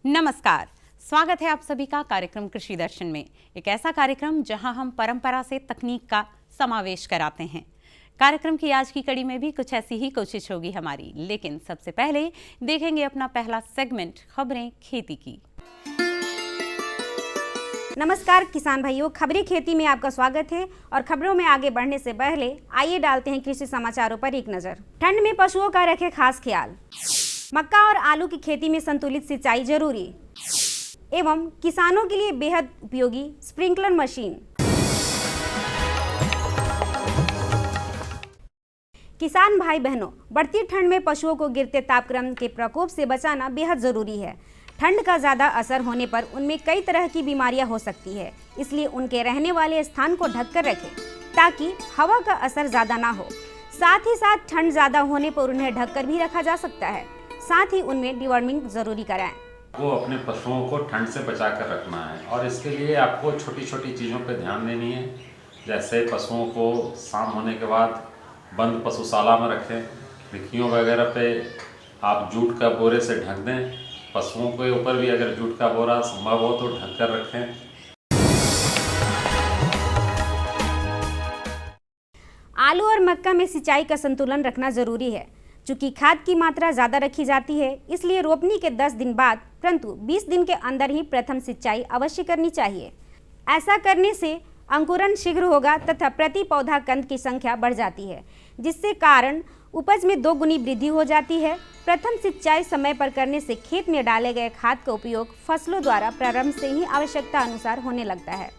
नमस्कार, स्वागत है आप सभी का कार्यक्रम कृषि दर्शन में। एक ऐसा कार्यक्रम जहां हम परंपरा से तकनीक का समावेश कराते हैं। कार्यक्रम की आज की कड़ी में भी कुछ ऐसी ही कोशिश होगी हमारी, लेकिन सबसे पहले देखेंगे अपना पहला सेगमेंट खबरें खेती की। नमस्कार किसान भाइयों, खबरें खेती में आपका स्वागत है। और खबरों में आगे बढ़ने से पहले आइए डालते हैं कृषि समाचारों पर एक नजर। ठंड में पशुओं का रखें खास ख्याल। मक्का और आलू की खेती में संतुलित सिंचाई जरूरी एवं किसानों के लिए बेहद उपयोगी स्प्रिंकलर मशीन। किसान भाई बहनों, बढ़ती ठंड में पशुओं को गिरते तापक्रम के प्रकोप से बचाना बेहद जरूरी है। ठंड का ज़्यादा असर होने पर उनमें कई तरह की बीमारियां हो सकती है, इसलिए उनके रहने वाले स्थान को ढककर रखें ताकि हवा का असर ज़्यादा ना हो। साथ ही साथ ठंड ज़्यादा होने पर उन्हें ढककर भी रखा जा सकता है। साथ ही उनमें डिवॉर्मिंग जरूरी कराएं। वो अपने पशुओं को ठंड से बचा कर रखना है और इसके लिए आपको छोटी छोटी चीज़ों पर ध्यान देनी है। जैसे पशुओं को शाम होने के बाद बंद पशुशाला में रखें। खिड़कियों वगैरह पे आप जूट का बोरे से ढक दें। पशुओं के ऊपर भी अगर जूट का बोरा संभव हो तो ढक कर रखें। आलू और मक्का में सिंचाई का संतुलन रखना जरूरी है। चूँकि खाद की मात्रा ज़्यादा रखी जाती है, इसलिए रोपनी के 10 दिन बाद परंतु 20 दिन के अंदर ही प्रथम सिंचाई अवश्य करनी चाहिए। ऐसा करने से अंकुरण शीघ्र होगा तथा प्रति पौधा कंद की संख्या बढ़ जाती है, जिससे कारण उपज में 2 गुनी वृद्धि हो जाती है। प्रथम सिंचाई समय पर करने से खेत में डाले गए खाद का उपयोग फसलों द्वारा प्रारंभ से ही आवश्यकता अनुसार होने लगता है।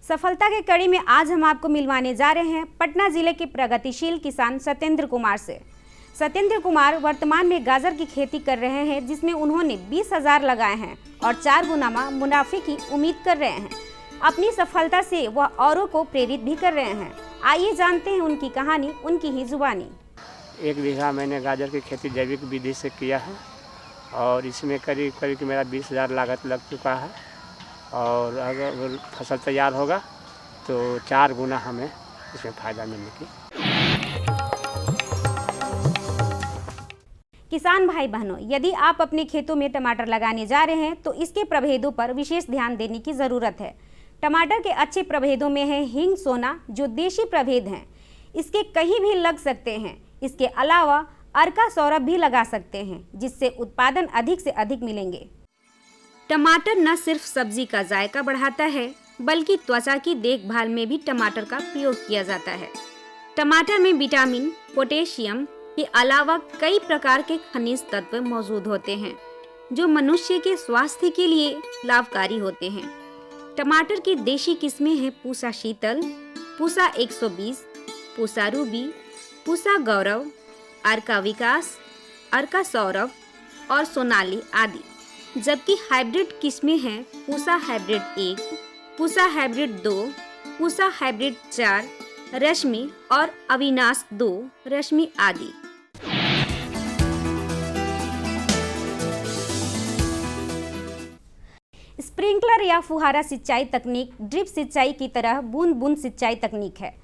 सफलता के कड़ी में आज हम आपको मिलवाने जा रहे हैं पटना जिले के प्रगतिशील किसान सत्येंद्र कुमार से। सत्येंद्र कुमार वर्तमान में गाजर की खेती कर रहे हैं, जिसमें उन्होंने 20,000 लगाए हैं और 4 गुना मुनाफे की उम्मीद कर रहे हैं। अपनी सफलता से वह औरों को प्रेरित भी कर रहे हैं। आइए जानते हैं उनकी कहानी, उनकी ही जुबानी। 1 बीघा मैंने गाजर की खेती जैविक विधि से किया है और इसमें करीब करीब मेरा 20,000 लागत लग चुका है। और अगर फसल तैयार होगा तो 4 गुना हमें इसमें फ़ायदा मिलने की। किसान भाई बहनों, यदि आप अपने खेतों में टमाटर लगाने जा रहे हैं तो इसके प्रभेदों पर विशेष ध्यान देने की ज़रूरत है। टमाटर के अच्छे प्रभेदों में है हींग सोना, जो देशी प्रभेद हैं। इसके कहीं भी लग सकते हैं। इसके अलावा अर्का सौरभ भी लगा सकते हैं, जिससे उत्पादन अधिक से अधिक मिलेंगे। टमाटर न सिर्फ सब्जी का जायका बढ़ाता है, बल्कि त्वचा की देखभाल में भी टमाटर का प्रयोग किया जाता है। टमाटर में विटामिन, पोटेशियम के अलावा कई प्रकार के खनिज तत्व मौजूद होते हैं, जो मनुष्य के स्वास्थ्य के लिए लाभकारी होते हैं। टमाटर की देशी किस्में हैं पूसा शीतल, पूसा 120, पूसा रूबी, पूसा गौरव, अर्का विकास, अर्का सौरभ और सोनाली आदि। जबकि हाइब्रिड किस्में हैं Pusa hybrid 1, Pusa hybrid 2, Pusa hybrid 4, रश्मि और अविनाश 2 रश्मि आदि। स्प्रिंकलर या फुहारा सिंचाई तकनीक ड्रिप सिंचाई की तरह बूंद बूंद सिंचाई तकनीक है।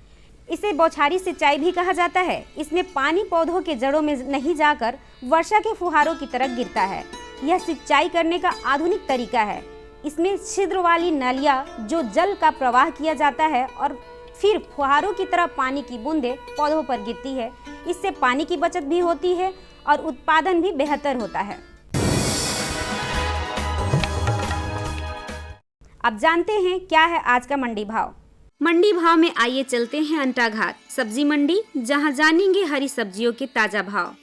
इसे बौछारी सिंचाई भी कहा जाता है। इसमें पानी पौधों के जड़ों में नहीं जाकर वर्षा के फुहारों की तरह गिरता है। यह सिंचाई करने का आधुनिक तरीका है। इसमें छिद्र वाली नलियां जो जल का प्रवाह किया जाता है और फिर फुहारों की तरह पानी की बूंदें पौधों पर गिरती है। इससे पानी की बचत भी होती है और उत्पादन भी बेहतर होता है। अब जानते हैं क्या है आज का मंडी भाव। मंडी भाव में आइए चलते हैं अंटाघाट सब्जी मंडी, जहां जानेंगे हरी सब्जियों के ताजा भाव।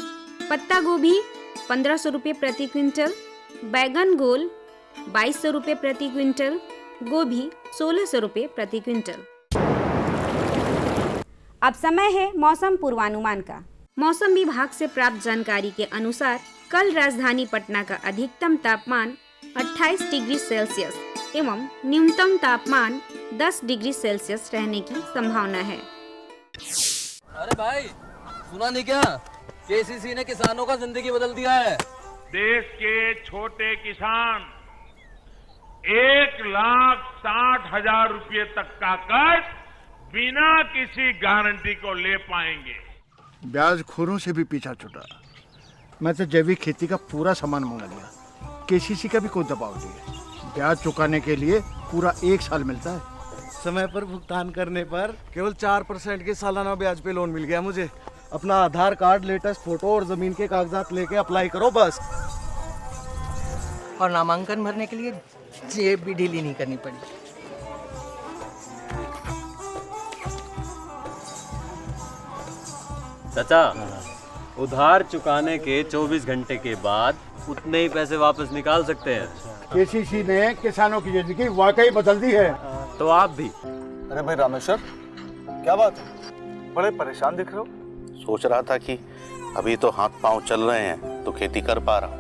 पत्ता गोभी 1500 रुपये प्रति क्विंटल, बैगन गोल 2200 रुपये प्रति क्विंटल, गोभी 1600 रुपये प्रति क्विंटल। अब समय है मौसम पूर्वानुमान का। मौसम विभाग से प्राप्त जानकारी के अनुसार कल राजधानी पटना का अधिकतम तापमान 28 डिग्री सेल्सियस एवं न्यूनतम तापमान 10 डिग्री सेल्सियस रहने की संभावना है। अरे भाई, सुना नहीं क्या? केसीसी ने किसानों का जिंदगी बदल दिया है। देश के छोटे किसान 1,60,000 रुपये तक का कर्ज बिना किसी गारंटी को ले पाएंगे। ब्याज खोरों से भी पीछा छुटा। मैं तो जैविक खेती का पूरा सामान मंगा लिया। केसीसी का भी कोई दबाव नहीं है। ब्याज चुकाने के लिए पूरा 1 साल मिलता है। समय पर भुगतान करने पर केवल 4% के सालाना ब्याज पे लोन मिल गया मुझे। अपना आधार कार्ड, लेटेस्ट फोटो और जमीन के कागजात लेके अप्लाई करो बस। और नामांकन भरने के लिए जेब भी ढीली नहीं करनी पड़ी। चाचा, उधार चुकाने के 24 घंटे के बाद उतने ही पैसे वापस निकाल सकते हैं। केसीसी ने किसानों की जिंदगी वाकई बदल दी है। तो आप भी। अरे भाई रामेश्वर, क्या बात है? बड़े परेशान दिख रहे हो। सोच रहा था कि अभी तो हाथ पांव चल रहे हैं तो खेती कर पा रहा हूँ,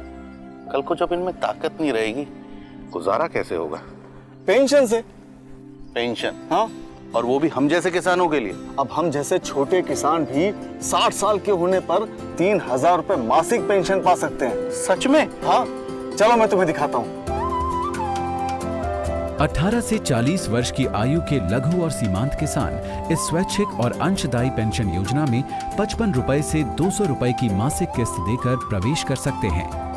कल को जब इनमें ताकत नहीं रहेगी गुजारा कैसे होगा? पेंशन से। पेंशन? हाँ, और वो भी हम जैसे किसानों के लिए। अब हम जैसे छोटे किसान भी 60 साल के होने पर 3,000 रुपए मासिक पेंशन पा सकते हैं। सच में? हाँ, चलो मैं तुम्हें दिखाता हूँ। 18 से 40 वर्ष की आयु के लघु और सीमांत किसान इस स्वैच्छिक और अंशदायी पेंशन योजना में 55 रुपए से 200 रुपए की मासिक किस्त देकर प्रवेश कर सकते हैं।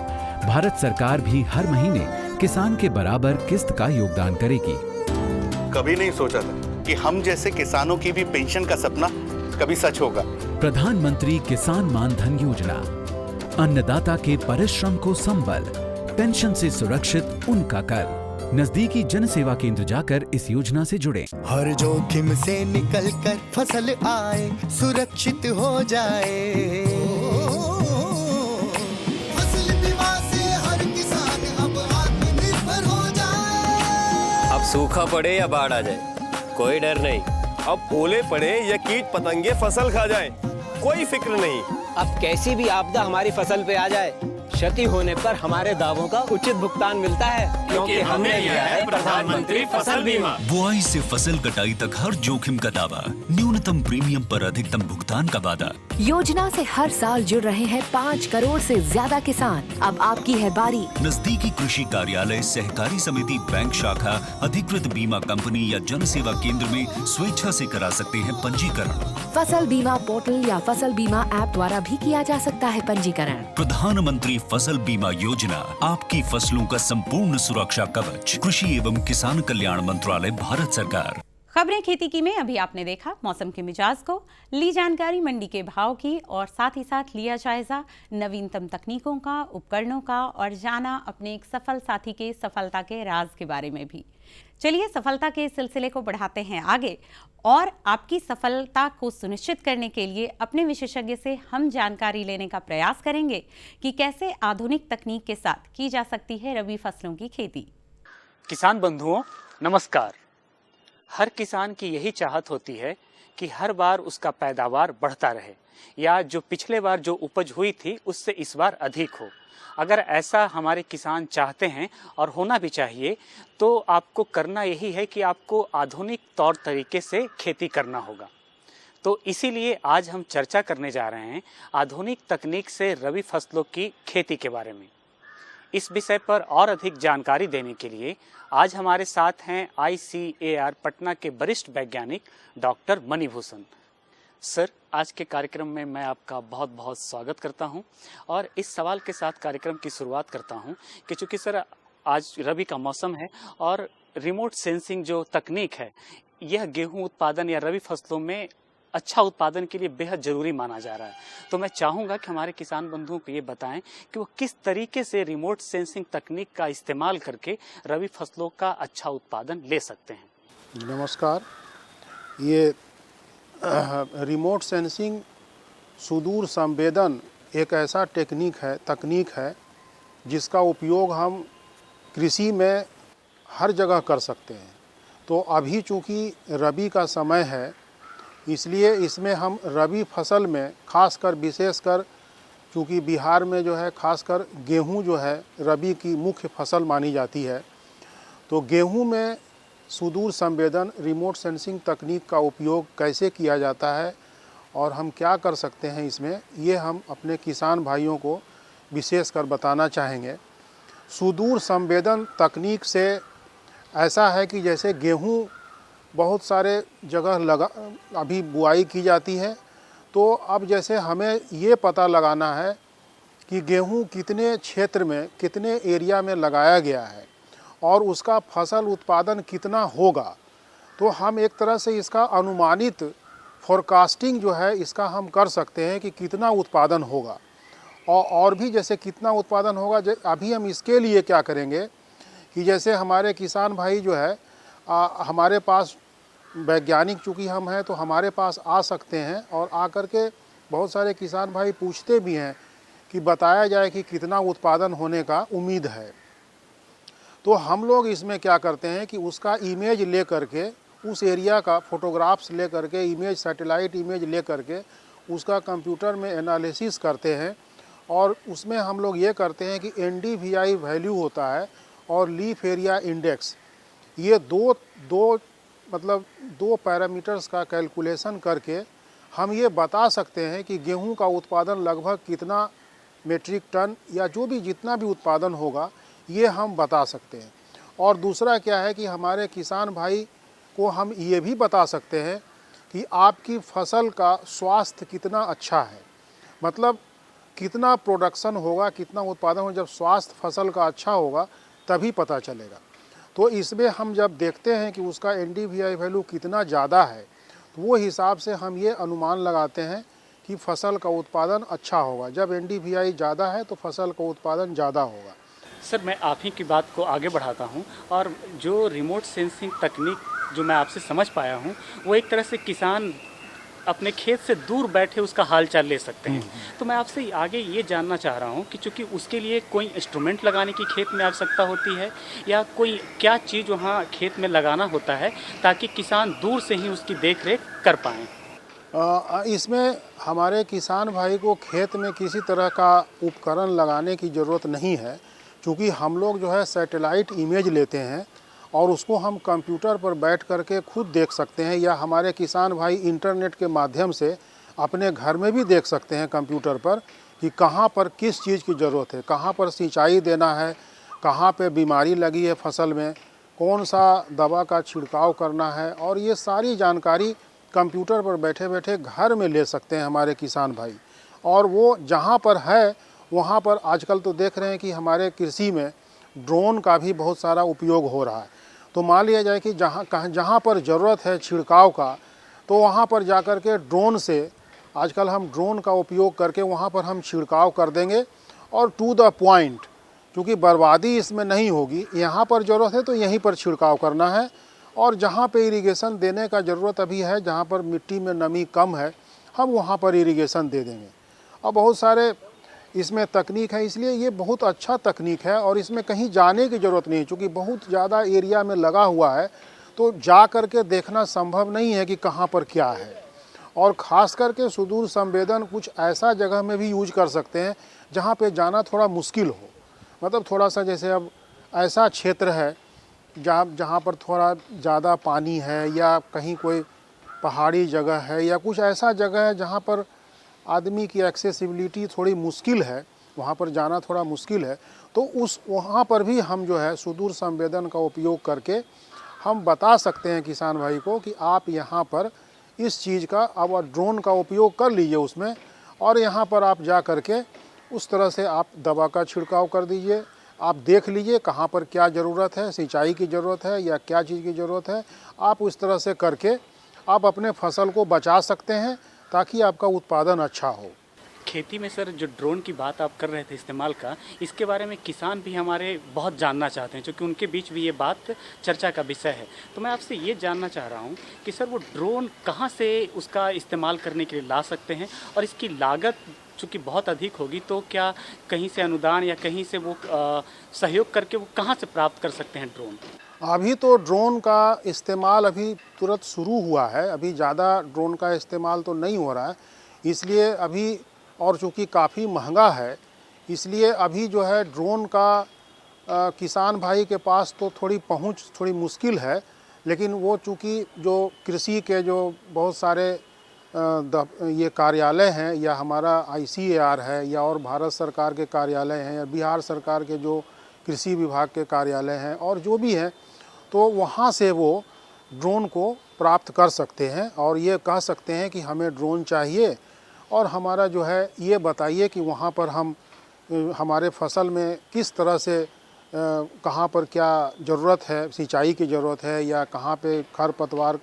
भारत सरकार भी हर महीने किसान के बराबर किस्त का योगदान करेगी। कभी नहीं सोचा था कि हम जैसे किसानों की भी पेंशन का सपना कभी सच होगा। प्रधानमंत्री किसान मान धन योजना, अन्नदाता के परिश्रम को संबल, पेंशन से सुरक्षित उनका कर। नजदीकी जन सेवा केंद्र जाकर इस योजना से जुड़ें। हर जोखिम से निकल कर फसल आए, सुरक्षित हो जाए। फसल बीमा से हर किसान अब आत्मनिर्भर हो जाए। अब सूखा पड़े या बाढ़ आ जाए, कोई डर नहीं। अब ओले पड़े या कीट पतंगे फसल खा जाए, कोई फिक्र नहीं। अब कैसी भी आपदा हमारी फसल पे आ जाए, क्षति होने पर हमारे दावों का उचित भुगतान मिलता है, क्योंकि हमने लिया है प्रधानमंत्री फसल बीमा। बुआई से फसल कटाई तक हर जोखिम का दावा, न्यूनतम प्रीमियम पर अधिकतम भुगतान का वादा। योजना से हर साल जुड़ रहे हैं 5 करोड़ से ज्यादा किसान। अब आपकी है बारी। नजदीकी कृषि कार्यालय, सहकारी समिति, बैंक शाखा, अधिकृत बीमा कंपनी या जन सेवा केंद्र में स्वेच्छा से करा सकते हैं पंजीकरण। फसल बीमा पोर्टल या फसल बीमा ऐप द्वारा भी किया जा सकता है पंजीकरण। प्रधानमंत्री फसल बीमा योजना, आपकी फसलों का संपूर्ण सुरक्षा कवच। कृषि एवं किसान कल्याण मंत्रालय, भारत सरकार। खबरें खेती की में अभी आपने देखा मौसम के मिजाज को, ली जानकारी मंडी के भाव की और साथ ही साथ लिया जायजा नवीनतम तकनीकों का, उपकरणों का और जाना अपने एक सफल साथी के सफलता के राज के बारे में भी। चलिए सफलता के सिलसिले को बढ़ाते हैं आगे और आपकी सफलता को सुनिश्चित करने के लिए अपने विशेषज्ञ से हम जानकारी लेने का प्रयास करेंगे कि कैसे आधुनिक तकनीक के साथ की जा सकती है रबी फसलों की खेती। किसान बंधुओं नमस्कार। हर किसान की यही चाहत होती है कि हर बार उसका पैदावार बढ़ता रहे या जो पिछले बार जो उपज हुई थी उससे इस बार अधिक हो। अगर ऐसा हमारे किसान चाहते हैं और होना भी चाहिए तो आपको करना यही है कि आपको आधुनिक तौर तरीके से खेती करना होगा। तो इसीलिए आज हम चर्चा करने जा रहे हैं आधुनिक तकनीक से रबी फसलों की खेती के बारे में। इस विषय पर और अधिक जानकारी देने के लिए आज हमारे साथ हैं ICAR पटना के वरिष्ठ वैज्ञानिक डॉक्टर मणिभूषण सर। आज के कार्यक्रम में मैं आपका बहुत बहुत स्वागत करता हूं और इस सवाल के साथ कार्यक्रम की शुरुआत करता हूं कि चूँकि सर आज रबी का मौसम है और रिमोट सेंसिंग जो तकनीक है यह गेहूं उत्पादन या रबी फसलों में अच्छा उत्पादन के लिए बेहद ज़रूरी माना जा रहा है। तो मैं चाहूँगा कि हमारे किसान बंधुओं को ये बताएं कि वो किस तरीके से रिमोट सेंसिंग तकनीक का इस्तेमाल करके रबी फसलों का अच्छा उत्पादन ले सकते हैं। नमस्कार। ये रिमोट सेंसिंग सुदूर संवेदन एक ऐसा तकनीक है जिसका उपयोग हम कृषि में हर जगह कर सकते हैं। तो अभी चूँकि रबी का समय है इसलिए इसमें हम रबी फसल में खासकर विशेषकर चूँकि बिहार में जो है खासकर गेहूं जो है रबी की मुख्य फसल मानी जाती है, तो गेहूं में सुदूर संवेदन रिमोट सेंसिंग तकनीक का उपयोग कैसे किया जाता है और हम क्या कर सकते हैं इसमें, ये हम अपने किसान भाइयों को विशेषकर बताना चाहेंगे। सुदूर संवेदन तकनीक से ऐसा है कि जैसे गेहूं बहुत सारे जगह अभी बुआई की जाती है, तो अब जैसे हमें ये पता लगाना है कि गेहूं कितने क्षेत्र में कितने एरिया में लगाया गया है और उसका फसल उत्पादन कितना होगा, तो हम एक तरह से इसका अनुमानित फोरकास्टिंग जो है इसका हम कर सकते हैं कि कितना उत्पादन होगा। और भी जैसे कितना उत्पादन होगा, अभी हम इसके लिए क्या करेंगे कि जैसे हमारे किसान भाई जो है हमारे पास वैज्ञानिक चूँकि हम हैं तो हमारे पास आ सकते हैं और आकर के बहुत सारे किसान भाई पूछते भी हैं कि बताया जाए कि कितना उत्पादन होने का उम्मीद है। तो हम लोग इसमें क्या करते हैं कि उसका इमेज ले करके, उस एरिया का फोटोग्राफ्स ले करके, इमेज सैटेलाइट इमेज ले करके उसका कंप्यूटर में एनालिसिस करते हैं और उसमें हम लोग ये करते हैं कि NDVI वैल्यू होता है और लीफ एरिया इंडेक्स, ये दो पैरामीटर्स का कैलकुलेशन करके हम ये बता सकते हैं कि गेहूं का उत्पादन लगभग कितना मेट्रिक टन या जो भी जितना भी उत्पादन होगा ये हम बता सकते हैं। और दूसरा क्या है कि हमारे किसान भाई को हम ये भी बता सकते हैं कि आपकी फसल का स्वास्थ्य कितना अच्छा है, मतलब कितना प्रोडक्शन होगा, कितना उत्पादन होगा। जब स्वास्थ्य फसल का अच्छा होगा तभी पता चलेगा। तो इसमें हम जब देखते हैं कि उसका NDVI वैल्यू कितना ज़्यादा है तो वो हिसाब से हम ये अनुमान लगाते हैं कि फसल का उत्पादन अच्छा होगा। जब NDVI ज़्यादा है तो फसल का उत्पादन ज़्यादा होगा। सर, मैं आप ही की बात को आगे बढ़ाता हूं और जो रिमोट सेंसिंग तकनीक जो मैं आपसे समझ पाया हूं वो एक तरह से किसान अपने खेत से दूर बैठे उसका हालचाल ले सकते हैं। तो मैं आपसे आगे ये जानना चाह रहा हूं कि चूँकि उसके लिए कोई इंस्ट्रूमेंट लगाने की खेत में आवश्यकता होती है या कोई क्या चीज़ वहाँ खेत में लगाना होता है ताकि किसान दूर से ही उसकी देख रेख कर पाएँ। इसमें हमारे किसान भाई को खेत में किसी तरह का उपकरण लगाने की ज़रूरत नहीं है, क्योंकि हम लोग जो है सैटेलाइट इमेज लेते हैं और उसको हम कंप्यूटर पर बैठ करके खुद देख सकते हैं, या हमारे किसान भाई इंटरनेट के माध्यम से अपने घर में भी देख सकते हैं कंप्यूटर पर कि कहाँ पर किस चीज़ की ज़रूरत है, कहाँ पर सिंचाई देना है, कहाँ पे बीमारी लगी है फसल में, कौन सा दवा का छिड़काव करना है, और ये सारी जानकारी कंप्यूटर पर बैठे बैठे घर में ले सकते हैं हमारे किसान भाई। और वो जहाँ पर है वहाँ पर आजकल तो देख रहे हैं कि हमारे कृषि में ड्रोन का भी बहुत सारा उपयोग हो रहा है। तो मान लिया जाए कि जहाँ पर ज़रूरत है छिड़काव का, तो वहाँ पर जाकर के ड्रोन से आजकल हम ड्रोन का उपयोग करके वहाँ पर हम छिड़काव कर देंगे और टू द पॉइंट, क्योंकि बर्बादी इसमें नहीं होगी। यहाँ पर ज़रूरत है तो यहीं पर छिड़काव करना है, और जहाँ पे इरिगेशन देने का ज़रूरत अभी है, जहाँ पर मिट्टी में नमी कम है, हम वहाँ पर इरिगेशन दे देंगे। और बहुत सारे इसमें तकनीक है, इसलिए ये बहुत अच्छा तकनीक है और इसमें कहीं जाने की ज़रूरत नहीं, क्योंकि बहुत ज़्यादा एरिया में लगा हुआ है तो जा कर के देखना संभव नहीं है कि कहाँ पर क्या है। और ख़ास करके सुदूर संवेदन कुछ ऐसा जगह में भी यूज कर सकते हैं जहाँ पे जाना थोड़ा मुश्किल हो, मतलब थोड़ा सा जैसे अब ऐसा क्षेत्र है जहाँ पर थोड़ा ज़्यादा पानी है, या कहीं कोई पहाड़ी जगह है, या कुछ ऐसा जगह है जहाँ पर आदमी की एक्सेसिबिलिटी थोड़ी मुश्किल है, वहाँ पर जाना थोड़ा मुश्किल है, तो वहाँ पर भी हम जो है सुदूर संवेदन का उपयोग करके हम बता सकते हैं किसान भाई को कि आप यहाँ पर इस चीज़ का, अब ड्रोन का उपयोग कर लीजिए उसमें, और यहाँ पर आप जा कर के उस तरह से आप दवा का छिड़काव कर दीजिए। आप देख लीजिए कहाँ पर क्या ज़रूरत है, सिंचाई की ज़रूरत है या क्या चीज़ की ज़रूरत है, आप उस तरह से करके आप अपने फसल को बचा सकते हैं ताकि आपका उत्पादन अच्छा हो। खेती में सर जो ड्रोन की बात आप कर रहे थे इस्तेमाल का, इसके बारे में किसान भी हमारे बहुत जानना चाहते हैं, क्योंकि उनके बीच भी ये बात चर्चा का विषय है। तो मैं आपसे ये जानना चाह रहा हूँ कि सर वो ड्रोन कहाँ से उसका इस्तेमाल करने के लिए ला सकते हैं, और इसकी लागत चूँकि बहुत अधिक होगी तो क्या कहीं से अनुदान या कहीं से वो सहयोग करके वो कहाँ से प्राप्त कर सकते हैं ड्रोन? अभी तो ड्रोन का इस्तेमाल अभी तुरंत शुरू हुआ है, अभी ज़्यादा ड्रोन का इस्तेमाल तो नहीं हो रहा है, इसलिए अभी और चूँकि काफ़ी महंगा है, इसलिए अभी जो है ड्रोन का किसान भाई के पास तो थोड़ी पहुंच थोड़ी मुश्किल है, लेकिन वो चूँकि जो कृषि के जो बहुत सारे ये कार्यालय हैं, या हमारा ICAR है, या और भारत सरकार के कार्यालय हैं, या बिहार सरकार के जो कृषि विभाग के कार्यालय हैं, और जो भी हैं, तो वहाँ से वो ड्रोन को प्राप्त कर सकते हैं और ये कह सकते हैं कि हमें ड्रोन चाहिए और हमारा जो है ये बताइए कि वहाँ पर हम हमारे फसल में किस तरह से कहाँ पर क्या ज़रूरत है, सिंचाई की ज़रूरत है, या कहाँ पे खरपतवार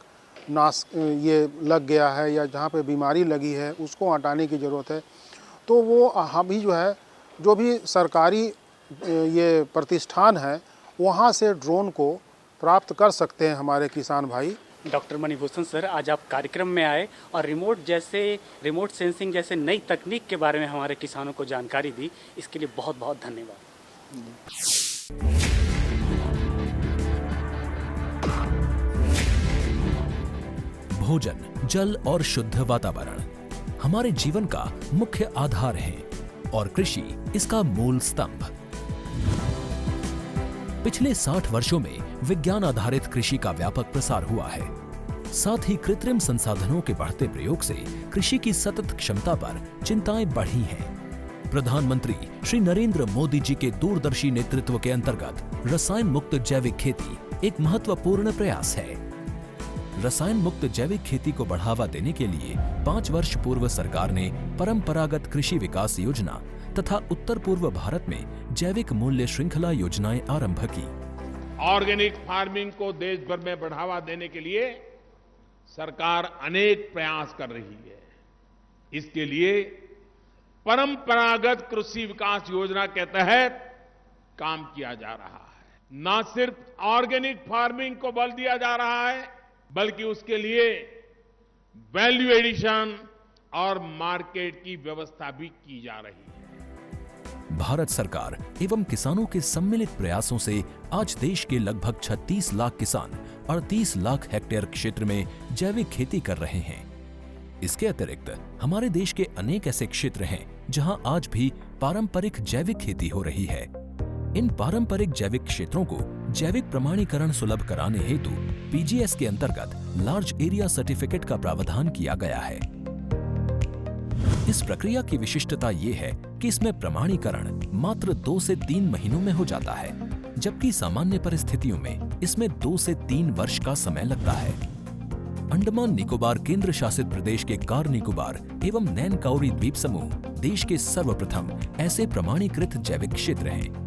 नाश ये लग गया है, या जहाँ पे बीमारी लगी है उसको हटाने की ज़रूरत है। तो वो हम भी जो है जो भी सरकारी ये प्रतिष्ठान है वहाँ से ड्रोन को प्राप्त कर सकते हैं हमारे किसान भाई। डॉक्टर मणिभूषण सर, आज आप कार्यक्रम में आए और रिमोट सेंसिंग जैसे नई तकनीक के बारे में हमारे किसानों को जानकारी दी, इसके लिए बहुत बहुत धन्यवाद। भोजन, जल और शुद्ध वातावरण हमारे जीवन का मुख्य आधार है और कृषि इसका मूल स्तंभ। पिछले 60 वर्षों में विज्ञान आधारित कृषि का व्यापक प्रसार हुआ है। साथ ही कृत्रिम संसाधनों के बढ़ते प्रयोग से कृषि की सतत क्षमता पर चिंताएं बढ़ी हैं। प्रधानमंत्री श्री नरेंद्र मोदी जी के दूरदर्शी नेतृत्व के अंतर्गत रसायन मुक्त जैविक खेती एक महत्वपूर्ण प्रयास है। रसायन मुक्त जैविक खेती को बढ़ावा देने के लिए 5 वर्ष पूर्व सरकार ने परंपरागत कृषि विकास योजना तथा उत्तर पूर्व भारत में जैविक मूल्य श्रृंखला योजनाएं आरंभ की। ऑर्गेनिक फार्मिंग को देश भर में बढ़ावा देने के लिए सरकार अनेक प्रयास कर रही है। इसके लिए परंपरागत कृषि विकास योजना के तहत काम किया जा रहा है। न सिर्फ ऑर्गेनिक फार्मिंग को बल दिया जा रहा है, बल्कि उसके लिए वैल्यू एडिशन और मार्केट की व्यवस्था भी की जा रही है। भारत सरकार एवं किसानों के सम्मिलित प्रयासों से आज देश के लगभग 36 लाख किसान 38 लाख हेक्टेयर क्षेत्र में जैविक खेती कर रहे हैं। इसके अतिरिक्त हमारे देश के अनेक ऐसे क्षेत्र हैं जहां आज भी पारंपरिक जैविक खेती हो रही है। इन पारंपरिक जैविक क्षेत्रों को जैविक प्रमाणीकरण सुलभ कराने हेतु PGS के अंतर्गत लार्ज एरिया सर्टिफिकेट का प्रावधान किया गया है। इस प्रक्रिया की विशिष्टता ये है कि इसमें प्रमाणीकरण मात्र 2 से 3 महीनों में हो जाता है, जबकि सामान्य परिस्थितियों में इसमें 2 से 3 वर्ष का समय लगता है। अंडमान निकोबार केंद्र शासित प्रदेश के कार निकोबार एवं नैन काउरी द्वीप समूह देश के सर्वप्रथम ऐसे प्रमाणीकृत जैविक क्षेत्र हैं।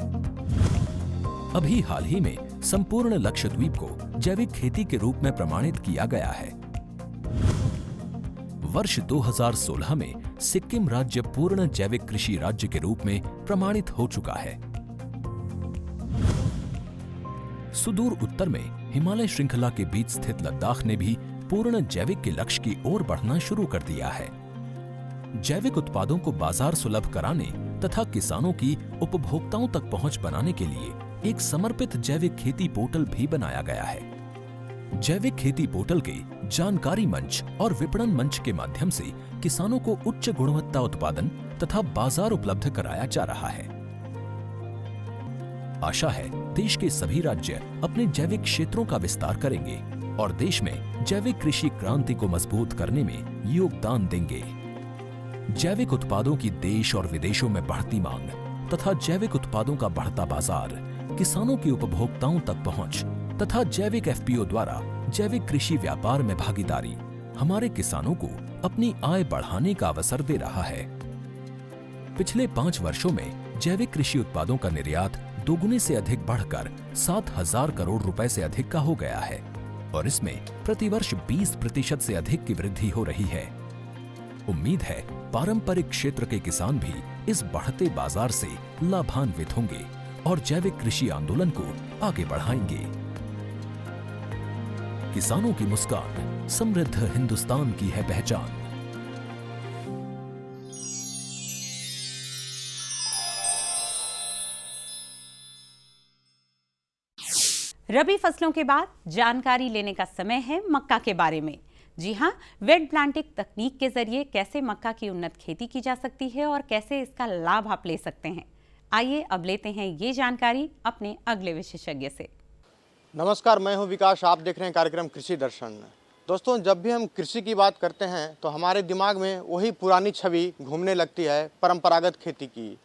अभी हाल ही में संपूर्ण लक्षद्वीप को जैविक खेती के रूप में प्रमाणित किया गया है। वर्ष 2016 में सिक्किम राज्य पूर्ण जैविक कृषि राज्य के रूप में प्रमाणित हो चुका है। सुदूर उत्तर में हिमालय श्रृंखला के बीच स्थित लद्दाख ने भी पूर्ण जैविक के लक्ष्य की ओर बढ़ना शुरू कर दिया है। जैविक उत्पादों को बाजार सुलभ कराने तथा किसानों की उपभोक्ताओं तक पहुंच बनाने के लिए एक समर्पित जैविक खेती पोर्टल भी बनाया गया है। जैविक खेती पोर्टल के जानकारी मंच और विपणन मंच के माध्यम से किसानों को उच्च गुणवत्ता उत्पादन तथा बाजार उपलब्ध कराया जा रहा है। आशा है देश के सभी राज्य अपने जैविक क्षेत्रों का विस्तार करेंगे और देश में जैविक कृषि क्रांति को मजबूत करने में योगदान देंगे। जैविक उत्पादों की देश और विदेशों में बढ़ती मांग तथा जैविक उत्पादों का बढ़ता बाजार, किसानों की उपभोक्ताओं तक पहुंच तथा जैविक FPO द्वारा जैविक कृषि व्यापार में भागीदारी हमारे किसानों को अपनी आय बढ़ाने का अवसर दे रहा है। पिछले 5 वर्षों में जैविक कृषि उत्पादों का निर्यात दोगुने से अधिक बढ़कर 7,000 करोड़ रुपए से अधिक का हो गया है और इसमें प्रतिवर्ष 20% से अधिक की वृद्धि हो रही है। उम्मीद है पारंपरिक क्षेत्र के किसान भी इस बढ़ते बाजार से लाभान्वित होंगे और जैविक कृषि आंदोलन को आगे बढ़ाएंगे। किसानों की मुस्कान समृद्ध हिंदुस्तान की है पहचान। रबी फसलों के बाद जानकारी लेने का समय है मक्का के बारे में, जी हाँ, वेट प्लांटिंग तकनीक के जरिए कैसे मक्का की उन्नत खेती की जा सकती है और कैसे इसका लाभ आप ले सकते हैं। आइए अब लेते हैं ये जानकारी अपने अगले विशेषज्ञ से। नमस्कार, मैं हूं विकास। आप देख रहे हैं कार्यक्रम कृषि दर्शन। दोस्तों, जब भी हम कृषि की बात करते हैं तो हमारे दिमाग में वही पुरानी छवि घूमने लगती है, परंपरागत खेती की।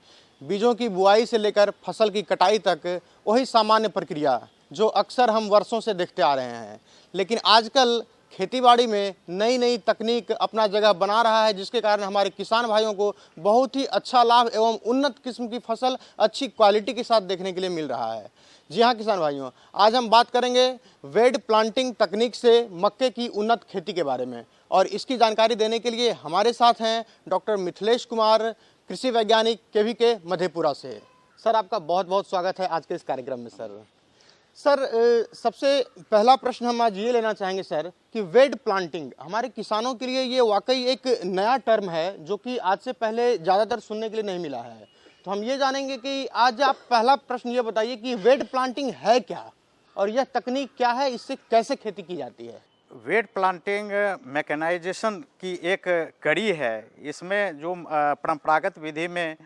बीजों की बुआई से लेकर फसल की कटाई तक वही सामान्य प्रक्रिया जो अक्सर हम वर्षों से देखते आ रहे हैं। लेकिन आजकल खेतीबाड़ी में नई नई तकनीक अपना जगह बना रहा है, जिसके कारण हमारे किसान भाइयों को बहुत ही अच्छा लाभ एवं उन्नत किस्म की फसल अच्छी क्वालिटी के साथ देखने के लिए मिल रहा है। जी हाँ किसान भाइयों, आज हम बात करेंगे वेट प्लांटिंग तकनीक से मक्के की उन्नत खेती के बारे में। और इसकी जानकारी देने के लिए हमारे साथ हैं डॉक्टर मिथिलेश कुमार, कृषि वैज्ञानिक केवीके मधेपुरा से। सर, आपका बहुत बहुत स्वागत है आज के इस कार्यक्रम में। सर, सबसे पहला प्रश्न हम आज ये लेना चाहेंगे सर कि वेट प्लांटिंग हमारे किसानों के लिए ये वाकई एक नया टर्म है जो कि आज से पहले ज़्यादातर सुनने के लिए नहीं मिला है। तो हम ये जानेंगे कि आज आप पहला प्रश्न ये बताइए कि वेट प्लांटिंग है क्या और यह तकनीक क्या है, इससे कैसे खेती की जाती है। वेट प्लांटिंग मैकेनाइजेशन की एक कड़ी है। इसमें जो परंपरागत विधि में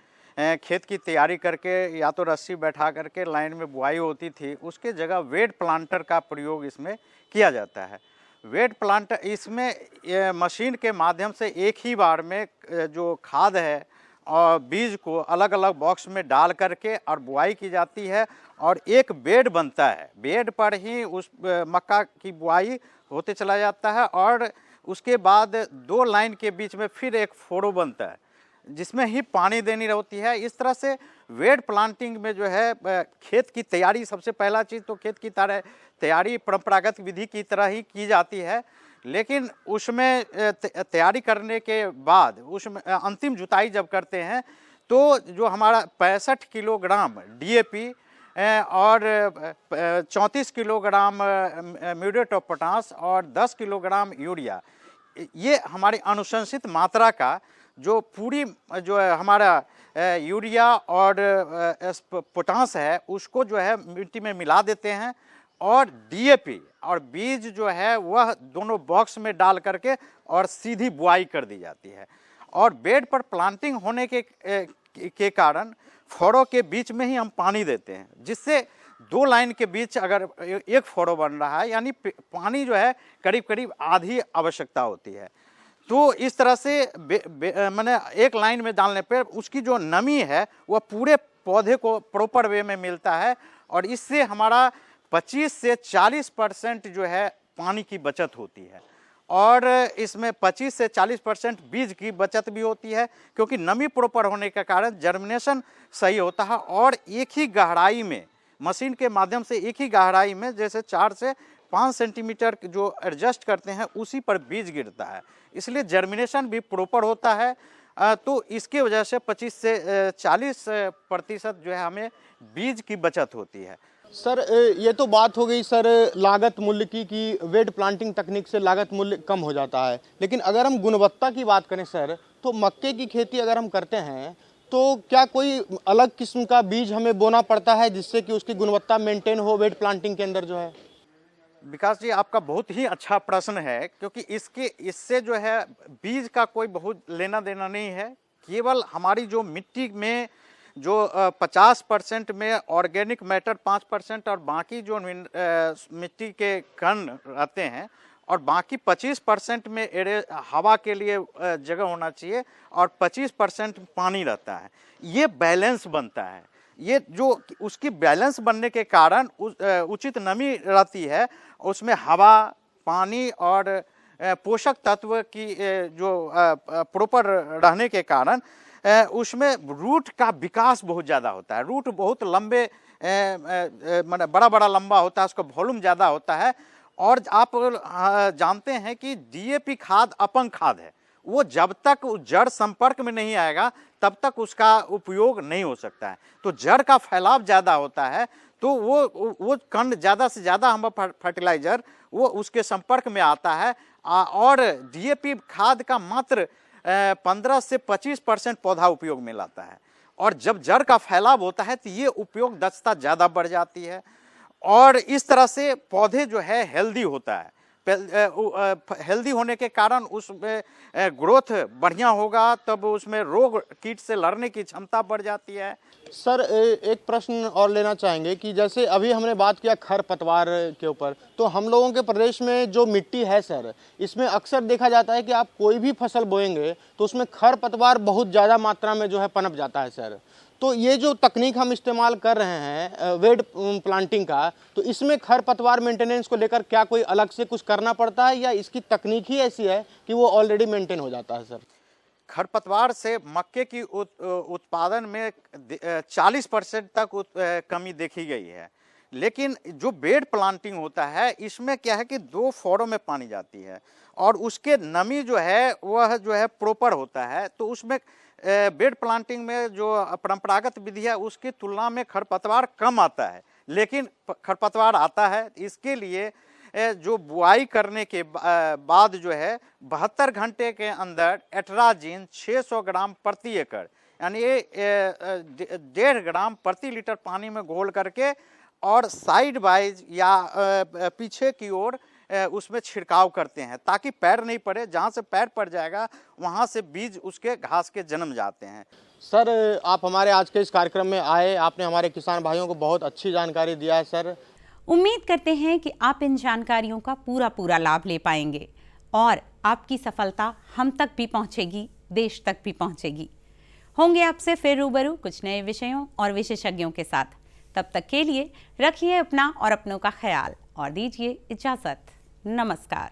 खेत की तैयारी करके या तो रस्सी बैठा करके लाइन में बुआई होती थी, उसके जगह वेट प्लांटर का प्रयोग इसमें किया जाता है। वेट प्लांटर इसमें मशीन के माध्यम से एक ही बार में जो खाद है और बीज को अलग अलग बॉक्स में डाल करके और बुआई की जाती है और एक बेड बनता है। बेड पर ही उस मक्का की बुआई होते चला जाता है और उसके बाद दो लाइन के बीच में फिर एक फोड़ो बनता है जिसमें ही पानी देनी होती है। इस तरह से वेट प्लांटिंग में जो है खेत की तैयारी, सबसे पहला चीज़ तो खेत की तैयारी परंपरागत विधि की तरह ही की जाती है, लेकिन उसमें तैयारी करने के बाद उसमें अंतिम जुताई जब करते हैं तो जो हमारा 65 किलोग्राम DAP और 34 किलोग्राम म्यूरेट ऑफ पोटाश और 10 किलोग्राम यूरिया, ये हमारी अनुशंसित मात्रा का जो पूरी जो है हमारा यूरिया और पोटाश है उसको जो है मिट्टी में मिला देते हैं और DAP और बीज जो है वह दोनों बॉक्स में डाल करके और सीधी बुआई कर दी जाती है। और बेड पर प्लांटिंग होने के कारण फोड़ों के बीच में ही हम पानी देते हैं, जिससे दो लाइन के बीच अगर एक फोड़ो बन रहा है यानी पानी जो है करीब करीब आधी आवश्यकता होती है। तो इस तरह से मैंने एक लाइन में डालने पर उसकी जो नमी है वह पूरे पौधे को प्रॉपर वे में मिलता है और इससे हमारा 25 से 40% जो है पानी की बचत होती है और इसमें 25 से 40% बीज की बचत भी होती है, क्योंकि नमी प्रॉपर होने के कारण जर्मिनेशन सही होता है और एक ही गहराई में मशीन के माध्यम से एक ही गहराई में जैसे 4 से 5 सेंटीमीटर जो एडजस्ट करते हैं उसी पर बीज गिरता है, इसलिए जर्मिनेशन भी प्रॉपर होता है। तो इसकी वजह से 25 से 40% जो है हमें बीज की बचत होती है। सर, ये तो बात हो गई सर लागत मूल्य की वेट प्लांटिंग तकनीक से लागत मूल्य कम हो जाता है, लेकिन अगर हम गुणवत्ता की बात करें सर, तो मक्के की खेती अगर हम करते हैं तो क्या कोई अलग किस्म का बीज हमें बोना पड़ता है जिससे कि उसकी गुणवत्ता मेंटेन हो वेट प्लांटिंग के अंदर जो है। विकास जी, आपका बहुत ही अच्छा प्रश्न है, क्योंकि इससे जो है बीज का कोई बहुत लेना देना नहीं है। केवल हमारी जो मिट्टी में जो 50% में ऑर्गेनिक मैटर 5% और बाकी जो मिट्टी के कण रहते हैं और बाकी 25% में हवा के लिए जगह होना चाहिए और 25% पानी रहता है, ये बैलेंस बनता है। ये जो उसकी बैलेंस बनने के कारण उचित नमी रहती है, उसमें हवा, पानी और पोषक तत्व की जो प्रॉपर रहने के कारण उसमें रूट का विकास बहुत ज़्यादा होता है। रूट बहुत लंबे मतलब बड़ा लंबा होता है, उसका वॉल्यूम ज़्यादा होता है। और आप जानते हैं कि DAP खाद अपंग खाद है, वो जब तक जड़ संपर्क में नहीं आएगा तब तक उसका उपयोग नहीं हो सकता है। तो जड़ का फैलाव ज़्यादा होता है तो वो कण ज़्यादा से ज़्यादा हम फर्टिलाइजर वो उसके संपर्क में आता है और DAP खाद का मात्र 15 से 25% पौधा उपयोग में लाता है। और जब जड़ का फैलाव होता है तो ये उपयोग दक्षता ज़्यादा बढ़ जाती है और इस तरह से पौधे जो है हेल्दी होता है। हेल्दी होने के कारण उसमें ग्रोथ बढ़िया होगा, तब उसमें रोग कीट से लड़ने की क्षमता बढ़ जाती है। सर एक प्रश्न और लेना चाहेंगे कि जैसे अभी हमने बात किया खरपतवार के ऊपर, तो हम लोगों के प्रदेश में जो मिट्टी है सर, इसमें अक्सर देखा जाता है कि आप कोई भी फसल बोएंगे तो उसमें खरपतवार बहुत ज़्यादा मात्रा में जो है पनप जाता है सर। तो ये जो तकनीक हम इस्तेमाल कर रहे हैं वेड प्लांटिंग का, तो इसमें खरपतवार मेंटेनेंस को लेकर क्या कोई अलग से कुछ करना पड़ता है या इसकी तकनीक ही ऐसी है कि वो ऑलरेडी मेंटेन हो जाता है सर? खरपतवार से मक्के की उत्पादन में 40% तक कमी देखी गई है, लेकिन जो बेड प्लांटिंग होता है इसमें क्या है कि 2 फोड़ों में पानी जाती है और उसके नमी जो है वह जो है प्रॉपर होता है। तो उसमें बेड प्लांटिंग में जो परंपरागत विधि है उसकी तुलना में खरपतवार कम आता है, लेकिन खरपतवार आता है। इसके लिए जो बुआई करने के बाद जो है 72 घंटे के अंदर एट्राजीन 600 ग्राम प्रति एकड़ यानी 1.5 ग्राम प्रति लीटर पानी में घोल करके और साइड वाइज या पीछे की ओर उसमें छिड़काव करते हैं ताकि पैर नहीं पड़े। जहाँ से पैर पड़ जाएगा वहाँ से बीज उसके घास के जन्म जाते हैं। सर आप हमारे आज के इस कार्यक्रम में आए, आपने हमारे किसान भाइयों को बहुत अच्छी जानकारी दिया है सर। उम्मीद करते हैं कि आप इन जानकारियों का पूरा लाभ ले पाएंगे और आपकी सफलता हम तक भी पहुंचेगी, देश तक भी पहुंचेगी। होंगे आपसे फिर रूबरू कुछ नए विषयों और विशेषज्ञों के साथ। तब तक के लिए रखिए अपना और अपनों का ख्याल और दीजिए इजाजत। नमस्कार।